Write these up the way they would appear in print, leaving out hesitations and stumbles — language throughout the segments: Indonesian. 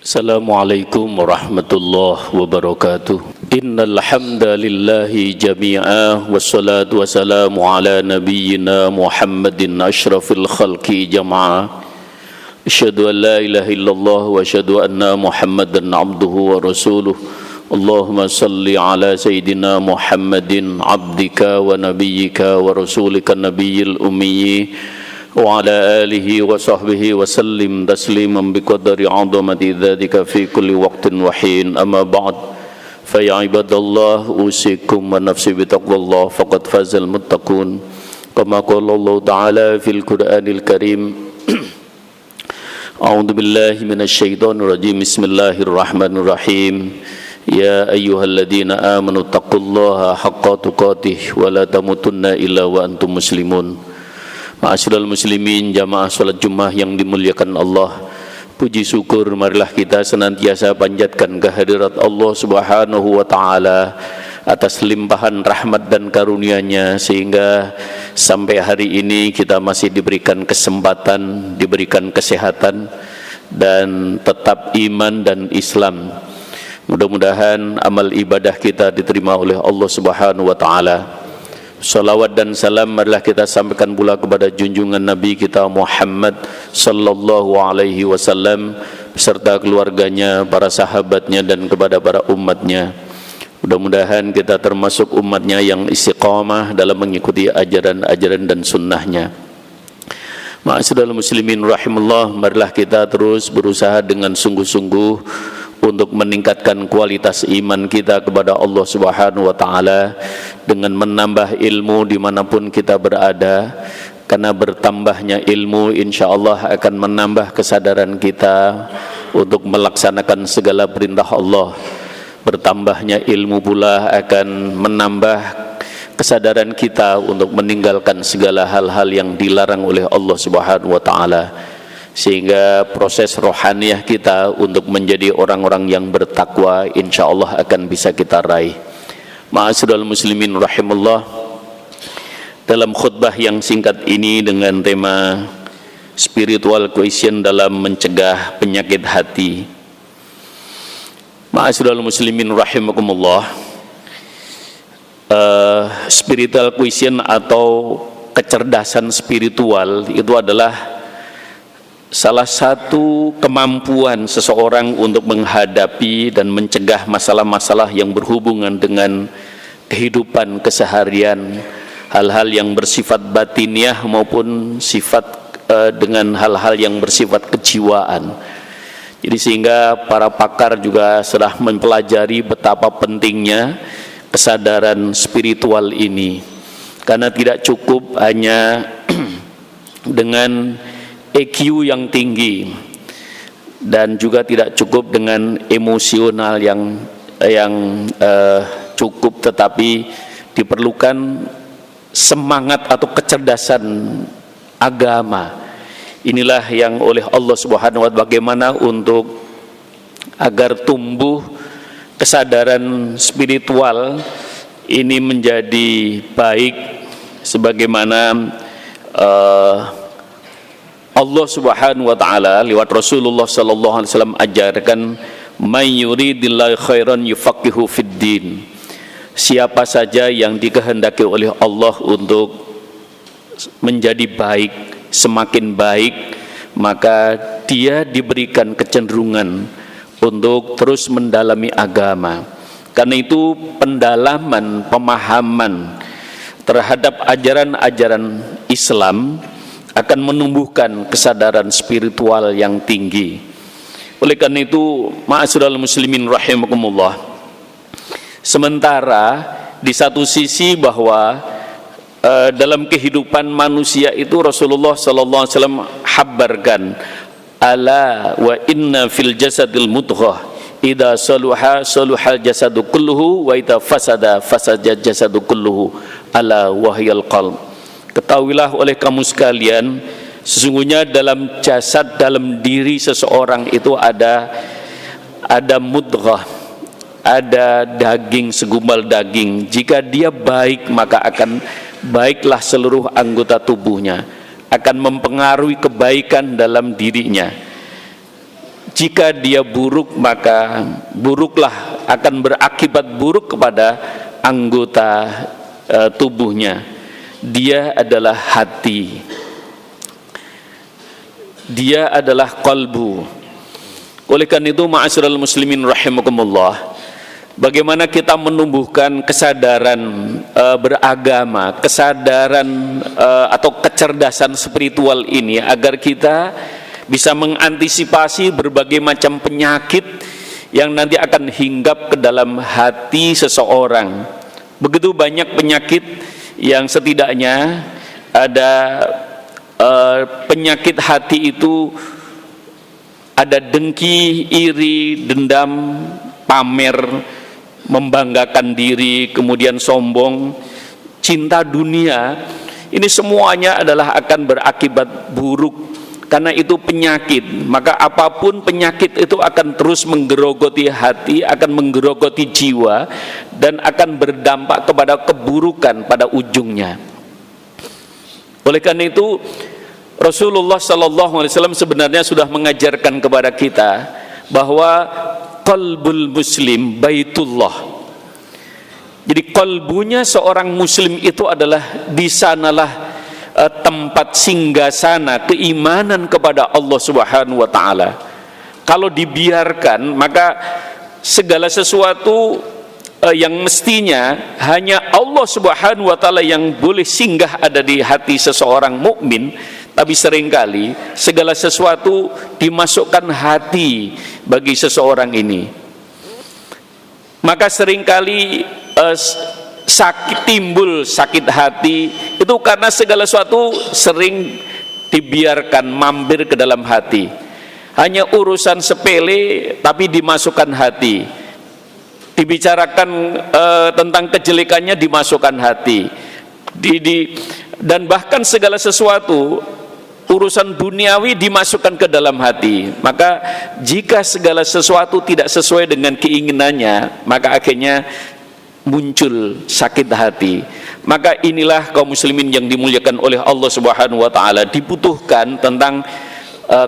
Assalamualaikum warahmatullahi wabarakatuh. Innal hamdalillahi jami'a wassalatu wassalamu ala nabiyyina Muhammadin asyrafil khalqi jama'a. Asyhadu an la ilaha illallah wa asyhadu anna Muhammadan abduhu wa rasuluh. Allahumma salli ala sayyidina Muhammadin abdika wa nabiyyika wa rasulika nabiyil ummi wa ala alihi wa sahbihi wa sallim tasliman biqadri 'azamati dzalika fi kulli waqtin wa hin. Amma ba'd, fa ya ibadallah usikum wa nafsi bi taqwallah faqad fazal muttaqun. Kama qala Allah ta'ala fil Qur'anil Karim. A'udzu billahi minasy syaithanir rajim. Bismillahirrahmanirrahim. Ya ayyuhalladzina amanu taqullaha haqqa tuqatih wa la tamutunna illa wa antum muslimun. Ma'asyiral muslimin, jamaah salat Jumat yang dimuliakan Allah, puji syukur marilah kita senantiasa panjatkan kehadirat Allah Subhanahu wa taala atas limpahan rahmat dan karunia-Nya sehingga sampai hari ini kita masih diberikan kesempatan, diberikan kesehatan dan tetap iman dan Islam. Mudah-mudahan amal ibadah kita diterima oleh Allah Subhanahu wa taala. Salawat dan salam marilah kita sampaikan pula kepada junjungan Nabi kita Muhammad sallallahu alaihi wasallam beserta keluarganya, para sahabatnya dan kepada para umatnya. Mudah-mudahan kita termasuk umatnya yang istiqamah dalam mengikuti ajaran-ajaran dan sunnahnya. Ma'asyiral muslimin rahimallah, marilah kita terus berusaha dengan sungguh-sungguh untuk meningkatkan kualitas iman kita kepada Allah Subhanahu wa taala dengan menambah ilmu dimanapun kita berada, karena bertambahnya ilmu insyaallah akan menambah kesadaran kita untuk melaksanakan segala perintah Allah. Bertambahnya ilmu pula akan menambah kesadaran kita untuk meninggalkan segala hal-hal yang dilarang oleh Allah Subhanahu wa taala, sehingga proses rohaniyah kita untuk menjadi orang-orang yang bertakwa insyaallah akan bisa kita raih. Ma'asyiral muslimin rahimallah, dalam khutbah yang singkat ini dengan tema spiritual question dalam mencegah penyakit hati. Ma'asyiral muslimin rahimakumullah, spiritual question atau kecerdasan spiritual itu adalah salah satu kemampuan seseorang untuk menghadapi dan mencegah masalah-masalah yang berhubungan dengan kehidupan keseharian, hal-hal yang bersifat batiniah maupun sifat dengan hal-hal yang bersifat kejiwaan. Jadi sehingga para pakar juga sudah mempelajari betapa pentingnya kesadaran spiritual ini, karena tidak cukup hanya dengan EQ yang tinggi dan juga tidak cukup dengan emosional yang cukup, tetapi diperlukan semangat atau kecerdasan agama. Inilah yang oleh Allah Subhanahu wa taala bagaimana untuk agar tumbuh kesadaran spiritual ini menjadi baik, sebagaimana Allah Subhanahu wa taala lewat Rasulullah sallallahu alaihi wasallam ajarkan, may yuridillahu khairan yufaqihu fiddin. Siapa saja yang dikehendaki oleh Allah untuk menjadi baik, semakin baik, maka dia diberikan kecenderungan untuk terus mendalami agama. Karena itu pendalaman pemahaman terhadap ajaran-ajaran Islam akan menumbuhkan kesadaran spiritual yang tinggi. Oleh karena itu, ma'asyiral muslimin rahimakumullah, sementara di satu sisi bahwa dalam kehidupan manusia itu Rasulullah sallallahu alaihi wasallam habarkan, ala wa inna fil jasadil mudghah idza saluha saluhal jasadu kulluhu wa idza fasada fasada jasadu kulluhu ala wahyal qalb. Ketahuilah oleh kamu sekalian, sesungguhnya dalam jasad, dalam diri seseorang itu ada mudghah, ada daging, segumpal daging. Jika dia baik, maka akan baiklah seluruh anggota tubuhnya, akan mempengaruhi kebaikan dalam dirinya. jika dia buruk maka buruklah akan berakibat buruk kepada anggota tubuhnya. Dia adalah hati, dia adalah qalbu. Oleh karena itu ma'asyiral muslimin rahimakumullah, bagaimana kita menumbuhkan kesadaran beragama, kesadaran atau kecerdasan spiritual ini agar kita bisa mengantisipasi berbagai macam penyakit yang nanti akan hinggap ke dalam hati seseorang. Begitu banyak penyakit yang setidaknya ada penyakit hati itu, ada dengki, iri, dendam, pamer, membanggakan diri, kemudian sombong, cinta dunia. Ini semuanya adalah akan berakibat buruk, karena itu penyakit. Maka apapun penyakit itu akan terus menggerogoti hati, akan menggerogoti jiwa, dan akan berdampak kepada keburukan pada ujungnya. Oleh karena itu Rasulullah SAW sebenarnya sudah mengajarkan kepada kita bahwa qalbul muslim baitullah. Jadi kalbunya seorang muslim itu adalah di sanalah tempat singgasana keimanan kepada Allah Subhanahu wa taala. Kalau dibiarkan, maka segala sesuatu yang mestinya hanya Allah Subhanahu wa taala yang boleh singgah ada di hati seseorang mukmin, tapi seringkali segala sesuatu dimasukkan hati bagi seseorang ini. Maka seringkali timbul sakit hati itu karena segala sesuatu sering dibiarkan mampir ke dalam hati. Hanya urusan sepele tapi dimasukkan hati. Dibicarakan tentang kejelekannya dimasukkan hati. Dan bahkan segala sesuatu urusan duniawi dimasukkan ke dalam hati. Maka jika segala sesuatu tidak sesuai dengan keinginannya, maka akhirnya muncul sakit hati. Maka inilah kaum muslimin yang dimuliakan oleh Allah Subhanahu wa taala, dibutuhkan tentang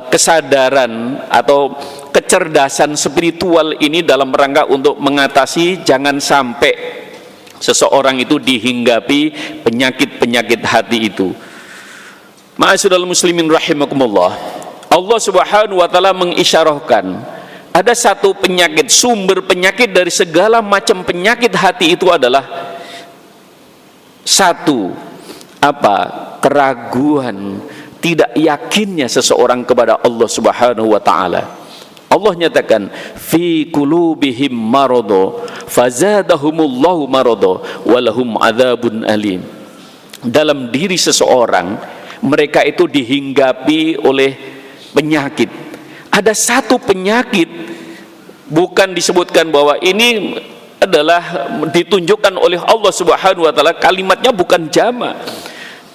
kesadaran atau kecerdasan spiritual ini dalam rangka untuk mengatasi jangan sampai seseorang itu dihinggapi penyakit-penyakit hati itu. Ma'asyiral muslimin rahimakumullah, Allah Subhanahu wa taala mengisyarahkan ada satu penyakit, sumber penyakit dari segala macam penyakit hati itu adalah satu, apa? Keraguan, tidak yakinnya seseorang kepada Allah Subhanahu wa taala. Allah nyatakan fi qulubihim maradun fazadahumullahu maradun walahum adzabun alim. Dalam diri seseorang mereka itu dihinggapi oleh penyakit. Ada satu penyakit, bukan disebutkan bahwa ini adalah ditunjukkan oleh Allah Subhanahu wa taala, kalimatnya bukan jamak.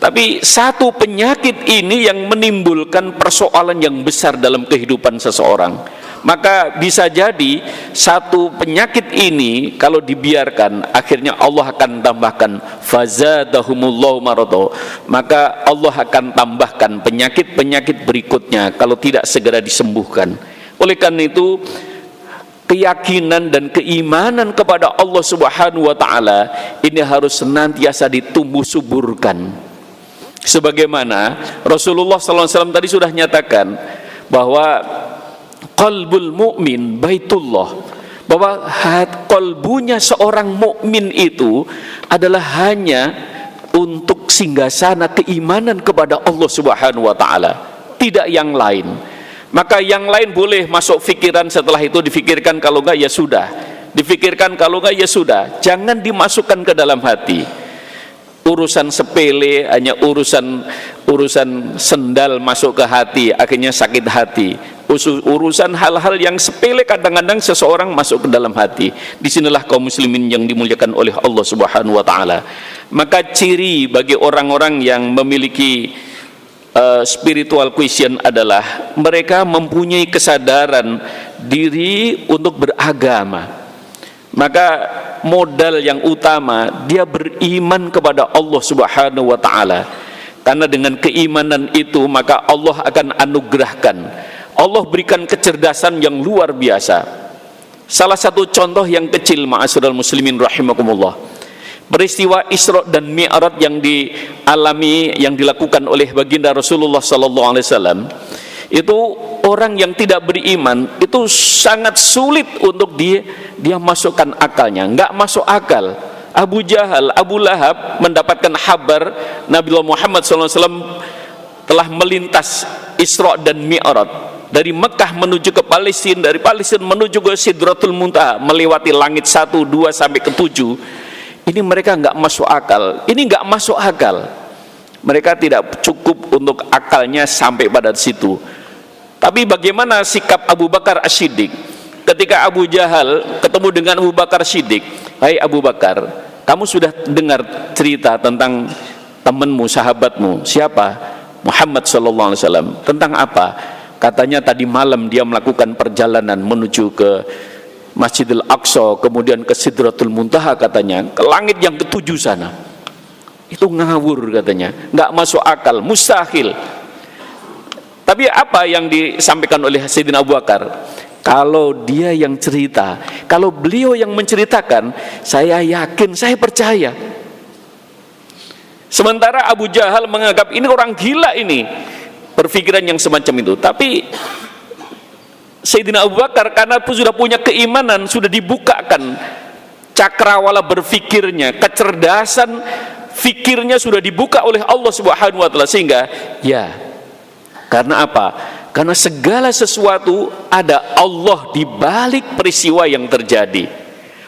Tapi satu penyakit ini yang menimbulkan persoalan yang besar dalam kehidupan seseorang. Maka bisa jadi satu penyakit ini kalau dibiarkan, akhirnya Allah akan tambahkan fazadahumullahu marado. Maka Allah akan tambahkan penyakit-penyakit berikutnya kalau tidak segera disembuhkan. Oleh karena itu, keyakinan dan keimanan kepada Allah Subhanahu wa taala ini harus senantiasa ditumbuh suburkan. Sebagaimana Rasulullah SAW tadi sudah nyatakan bahwa qalbul mu'min baitullah, bahwa kalbunya seorang mukmin itu adalah hanya untuk singgasana keimanan kepada Allah Subhanahu wa taala, tidak yang lain. Maka yang lain boleh masuk pikiran, setelah itu difikirkan, kalau enggak ya sudah, difikirkan, kalau enggak ya sudah, jangan dimasukkan ke dalam hati. Urusan sepele, hanya urusan sendal masuk ke hati, akhirnya sakit hati. Urusan hal-hal yang sepele kadang-kadang seseorang masuk ke dalam hati. Disinilah kaum muslimin yang dimuliakan oleh Allah Subhanahu wa taala. Maka ciri bagi orang-orang yang memiliki spiritual quotient adalah mereka mempunyai kesadaran diri untuk beragama. Maka modal yang utama, dia beriman kepada Allah Subhanahu wa taala. Karena dengan keimanan itu maka Allah akan anugerahkan, Allah berikan kecerdasan yang luar biasa. Salah satu contoh yang kecil, ma'asyiral muslimin rahimakumullah, peristiwa Isra dan Mi'raj yang dialami, yang dilakukan oleh baginda Rasulullah sallallahu alaihi wasallam, itu orang yang tidak beriman itu sangat sulit untuk dia masukkan akalnya, nggak masuk akal. Abu Jahal, Abu Lahab mendapatkan kabar Nabi Muhammad SAW telah melintas Isra dan Mi'raj dari Mekah menuju ke Palestina, dari Palestina menuju ke Sidratul Muntaha, melewati langit 1, 2 sampai ke 7. Ini mereka nggak masuk akal. Ini nggak masuk akal. Mereka tidak cukup untuk akalnya sampai pada situ. Tapi bagaimana sikap Abu Bakar As-Siddiq ketika Abu Jahal ketemu dengan Abu Bakar As-Siddiq? Hai Abu Bakar, kamu sudah dengar cerita tentang temanmu, sahabatmu, siapa? Muhammad sallallahu alaihi wasallam. Tentang apa? Katanya tadi malam dia melakukan perjalanan menuju ke Masjidil Aqsa, kemudian ke Sidratul Muntaha, katanya ke langit yang ke-7 sana. Itu ngawur katanya, nggak masuk akal, mustahil. Tapi apa yang disampaikan oleh Sayyidina Abu Bakar? Kalau dia yang cerita, kalau beliau yang menceritakan, saya yakin, saya percaya. Sementara Abu Jahal menganggap ini orang gila ini, berpikiran yang semacam itu. Tapi Sayyidina Abu Bakar karena sudah punya keimanan, sudah dibukakan cakrawala berfikirnya, kecerdasan fikirnya sudah dibuka oleh Allah Subhanahu wa taala, sehingga ya, karena apa? Karena segala sesuatu ada Allah di balik peristiwa yang terjadi.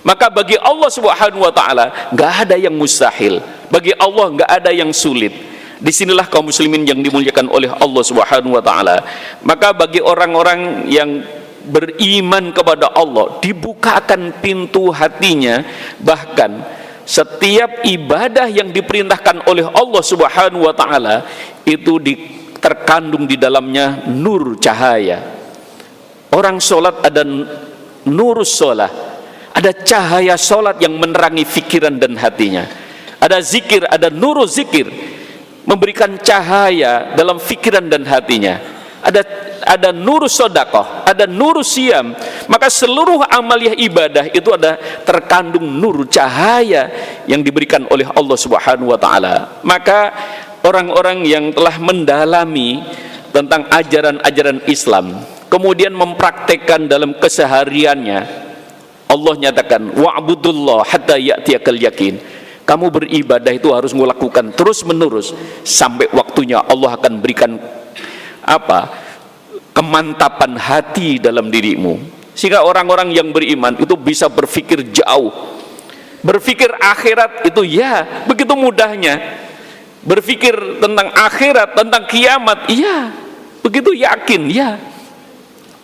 Maka bagi Allah Subhanahu wa taala enggak ada yang mustahil. Bagi Allah enggak ada yang sulit. Disinilah kaum muslimin yang dimuliakan oleh Allah Subhanahu wa taala. Maka bagi orang-orang yang beriman kepada Allah, dibukakan pintu hatinya, bahkan setiap ibadah yang diperintahkan oleh Allah Subhanahu wa taala itu terkandung di dalamnya nur cahaya. Orang sholat ada nurus sholat, ada cahaya sholat yang menerangi fikiran dan hatinya. Ada zikir, ada nurus zikir, memberikan cahaya dalam fikiran dan hatinya. Ada nurus sodakoh, ada nurus siam. Maka seluruh amaliyah ibadah itu ada terkandung nur cahaya yang diberikan oleh Allah Subhanahu wa taala. Maka orang-orang yang telah mendalami tentang ajaran-ajaran Islam, kemudian mempraktekkan dalam kesehariannya, Allah nyatakan wa'budullah hatta ya'tiyakal yakin. Kamu beribadah itu harus melakukan terus menerus sampai waktunya Allah akan berikan kemantapan hati dalam dirimu, sehingga orang-orang yang beriman itu bisa berpikir jauh, berpikir akhirat itu ya begitu mudahnya, berpikir tentang akhirat, tentang kiamat, iya begitu yakin, ya,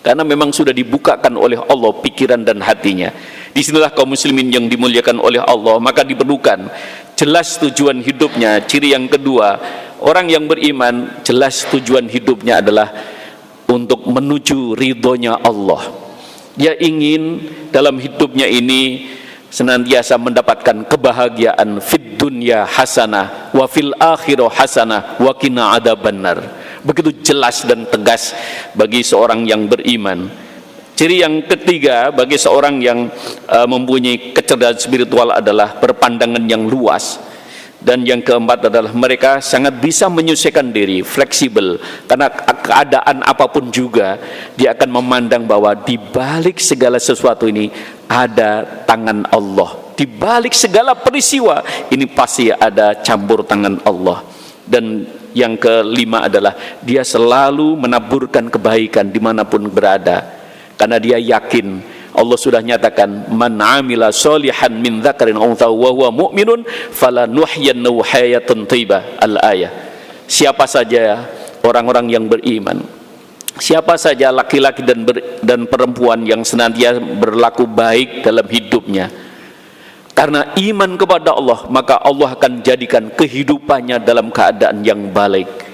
karena memang sudah dibukakan oleh Allah pikiran dan hatinya. Disinilah kaum muslimin yang dimuliakan oleh Allah, maka diperlukan jelas tujuan hidupnya. Ciri yang kedua, orang yang beriman jelas tujuan hidupnya adalah untuk menuju ridhonya Allah. Dia ingin dalam hidupnya ini senantiasa mendapatkan kebahagiaan fid dunya hasanah wa fil akhirah hasanah wa qina adzabannar. Begitu jelas dan tegas bagi seorang yang beriman. Ciri yang ketiga bagi seorang yang mempunyai kecerdasan spiritual adalah berpandangan yang luas. Dan yang keempat adalah mereka sangat bisa menyesuaikan diri, fleksibel, karena keadaan apapun juga dia akan memandang bahwa di balik segala sesuatu ini ada tangan Allah. Di balik segala peristiwa ini pasti ada campur tangan Allah. Dan yang kelima adalah dia selalu menaburkan kebaikan dimanapun berada, karena dia yakin Allah sudah nyatakan man amila sholihan min dzakarin aw untha wa huwa mu'minun falanuhyiyannahu hayatan thayyibah, al-ayah. Siapa saja orang-orang yang beriman, siapa saja laki-laki dan perempuan yang senantiasa berlaku baik dalam hidupnya karena iman kepada Allah, maka Allah akan jadikan kehidupannya dalam keadaan yang baik.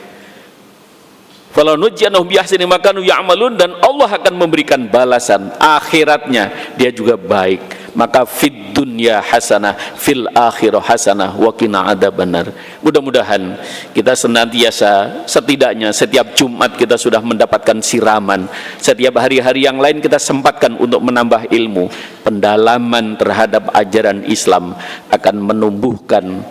Falanujjannahum biahsani ma kanu ya'malun, dan Allah akan memberikan balasan akhiratnya dia juga baik. maka fid dunya hasanah fil akhirah hasanah wa qina adzabannar. Mudah-mudahan kita senantiasa, setidaknya setiap Jumat kita sudah mendapatkan siraman, setiap hari-hari yang lain kita sempatkan untuk menambah ilmu. Pendalaman terhadap ajaran Islam akan menumbuhkan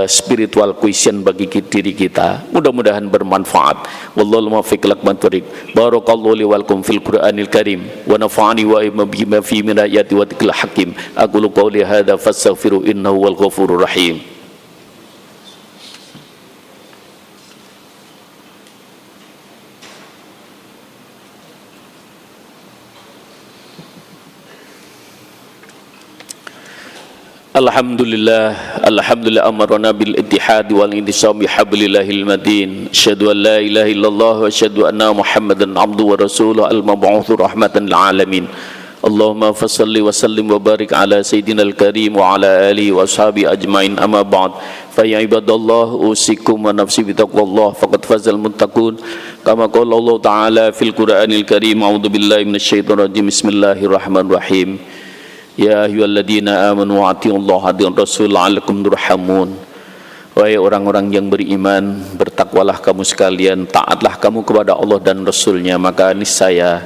spiritual question bagi diri kita. Mudah-mudahan bermanfaat. Wallahu muwaffiq liqman thoriq. Barakallahu li wa lakum fil Qur'anil Karim wa nafa'ani wa bima fi min ayati wa dhikril hakim. Aqulu qawli hadza fastaghfiru innahu wal ghafurur rahim. Alhamdulillah, alhamdulillah amarna bil ittihad wal intisam bi hablillahil matin. Asyhadu an la ilaha illallah wa asyhadu anna Muhammadan abduhu wa rasuluhu al mab'utsu rahmatan lil alamin. Allahumma fassalli wa sallim wa barik ala sayyidinal karim wa ala alihi wa ashabi ajmain, amma ba'd. Fa ya ibadallah usikum wa nafsi bi taqwallah faqad fazal muttaqun. Kama qala Allah taala fil Qur'anil Karim, a'udzu billahi minasyaitonir rajim. Bismillahirrahmanirrahim. Ya ayyuhalladzina amanu atiullaha wa rasul la'allakum turhamun. Wahai orang-orang yang beriman, bertakwalah kamu sekalian, taatlah kamu kepada Allah dan Rasulnya, maka niscaya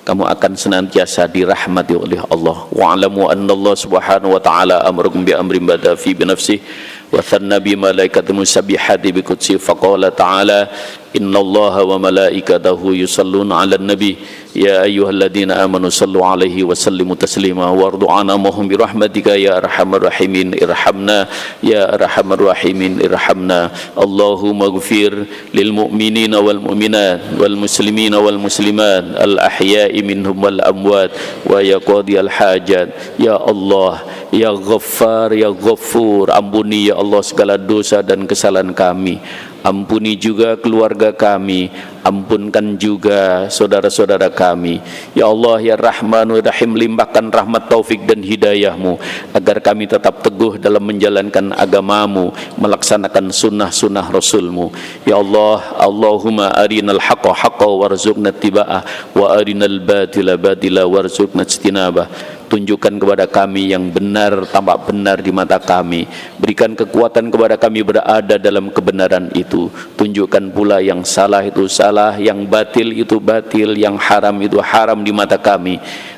kamu akan senantiasa dirahmati oleh Allah. Wa'alamu anna Allah subhanahu wa ta'ala amrakum bi amrin bada fi binafsih wa thanna bi malaikati musabbihati bi qudsi faqala ta'ala innallaha wa malaikatahu yusalluna 'alan nabi ya ayyuhalladzina amanu sallu 'alaihi wa sallimu taslima wardu 'anna mahum bi rahmatika ya arhamar rahimin irhamna ya arhamar rahimin irhamna. Allahumma ighfir lil mu'minina wal mu'minat wal muslimina wal muslimat al ahya'i minhum wal amwat wa ya qadiyal hajat. Ya Allah, ya Ghaffar, ya Ghafur, ampuni ya Allah segala dosa dan kesalahan kami. Ampuni juga keluarga kami, ampunkan juga saudara-saudara kami. Ya Allah, ya Rahman wa Rahim, limpahkan rahmat taufik dan hidayahmu agar kami tetap teguh dalam menjalankan agamamu, melaksanakan sunnah-sunnah Rasulmu. Ya Allah, Allahumma arinal haqqa haqqa warzuqna ittiba'ah wa arinal batila batila warzuqna ijtinabah. Tunjukkan kepada kami yang benar tampak benar di mata kami, berikan kekuatan kepada kami berada dalam kebenaran itu. Tunjukkan pula yang salah itu salah, yang batil itu batil, yang haram itu haram di mata kami.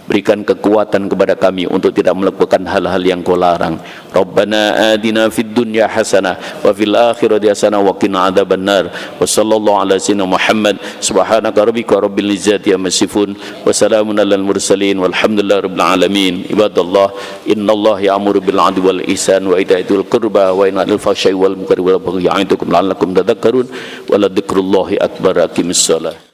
Berikan kekuatan kepada kami untuk tidak melakukan hal-hal yang kau larang. Rabbana atina fid dunya hasanah wa fil akhirati hasanah wa qina adzabannar. Wa sallallahu ala sayyidina Muhammad. Subhanaka rabbika rabbil izzati amma yasifun wa salamun alal mursalin walhamdulillahi rabbil alamin. Ibadallah, innallaha ya'muru bil 'adli wal ihsan wa ita'i dzil qurba wa yanha 'anil fahsya'i wal munkari wal baghi ya'idukum la'allakum tadhakkarun. Wa la dzikrullahi akbar. Aqimissalah.